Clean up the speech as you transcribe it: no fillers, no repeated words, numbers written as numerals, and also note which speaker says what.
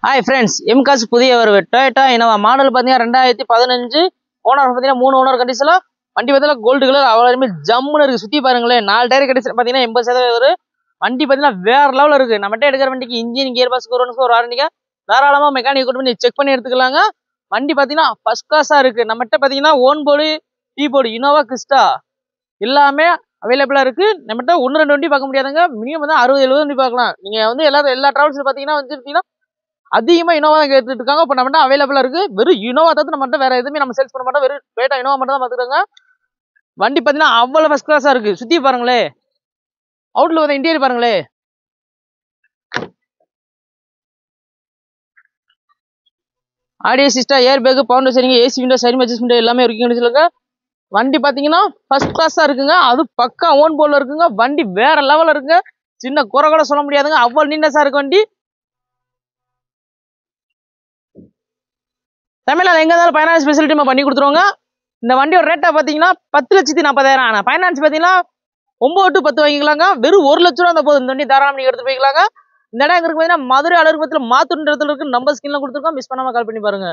Speaker 1: Hi friends, எம்காஸ் புதிய வரவு Toyota Innova model பார்த்தீங்கன்னா 2015. ஓனர் பார்த்தீங்கன்னா 3 ஓனர் கண்டிஷனில் வண்டி பார்த்தீங்கன்னா கோல்டு கலர் அவ்வளோ ஜம்முன்னு இருக்குது. சுற்றி பாருங்களேன், 4 டயர் கண்டிஷன் பார்த்தீங்கன்னா 80% வரும். வண்டி பார்த்தீங்கன்னா வேற லெவலில் இருக்குது. நம்மகிட்ட எடுக்கிற வண்டிக்கு இன்ஜின் கியர் பாக்ஸ் ஒரு வாரண்டிங்க தாராளமாக மெக்கானிக் கொண்டு போய் செக் பண்ணி எடுத்துக்கலாங்க. வண்டி பார்த்தீங்கன்னா ஃபர்ஸ்ட் கிளாஸாக இருக்குது. நம்மகிட்ட பார்த்தீங்கன்னா own board tea board Innova Crysta எல்லாமே அவைலபிளாக இருக்குது. நம்மகிட்ட 1-2 வண்டி பார்க்க முடியாதுங்க. மினிமம் வந்து 60-70 வண்டி பார்க்கலாம். நீங்கள் வந்து எல்லா ட்ராவல்ஸில் பார்த்தீங்கன்னா வந்துருக்கீங்கன்னா அதிகமாக இனோவா தான் கேட்டுட்டு இருக்காங்க. இப்போ நம்மகிட்ட அவைலபிளாக இருக்குது. வெறும் இனோவா தான் நம்மகிட்ட, வேற எதுவுமே நம்ம சேல்ஸ் பண்ண மாட்டோம். வெறும் டொயோட்டா இனோவா மட்டும் தான் பார்த்துருக்காங்க. வண்டி பார்த்தீங்கன்னா அவ்வளோ ஃபர்ஸ்ட் கிளாஸாக இருக்குது. சுற்றி பாருங்களே, அவுட்ல வந்து இன்டீரியர் பாருங்களே, audio system, air bag, founder சரிங்க, ஏசி விண்டோ, சைடு அட்ஜஸ்ட்மெண்ட் எல்லாமே இருக்குன்னு சொல்லுங்க. வண்டி பார்த்தீங்கன்னா ஃபர்ஸ்ட் கிளாஸாக இருக்குங்க. அது பக்கா ஓன் போர்டில் இருக்குங்க. வண்டி வேற லெவலில் இருக்குங்க. சின்ன குறை கூட சொல்ல முடியாதுங்க. அவ்வளோ நீட்னஸாக இருக்கு வண்டி. தமிழ்நாடு எங்கே இருந்தாலும் ஃபைனான்ஸ் ஃபெசிலிட்டி நம்ம பண்ணி கொடுத்துருவோங்க. இந்த வண்டியோட ரேட்டை பார்த்தீங்கன்னா 10,40,000. ஆனால் ஃபைனான்ஸ் பார்த்தீங்கன்னா 9 to 10 வாங்கிக்கலாங்க. வெறும் 1 லட்ச ரூபா அந்த போதும். இந்த வண்டி தாராளம் நீங்கள் எடுத்து போய்க்கலாங்க. இந்த இடம் எங்க இருக்கு பார்த்தீங்கன்னா மதுரை அலுவலகத்தில் மாத்தூர் இடத்துல இருக்கு. நம்பர் ஸ்கிரீன்ல கொடுத்துருக்கோம். மிஸ் பண்ணாமல் கால் பண்ணி பாருங்க.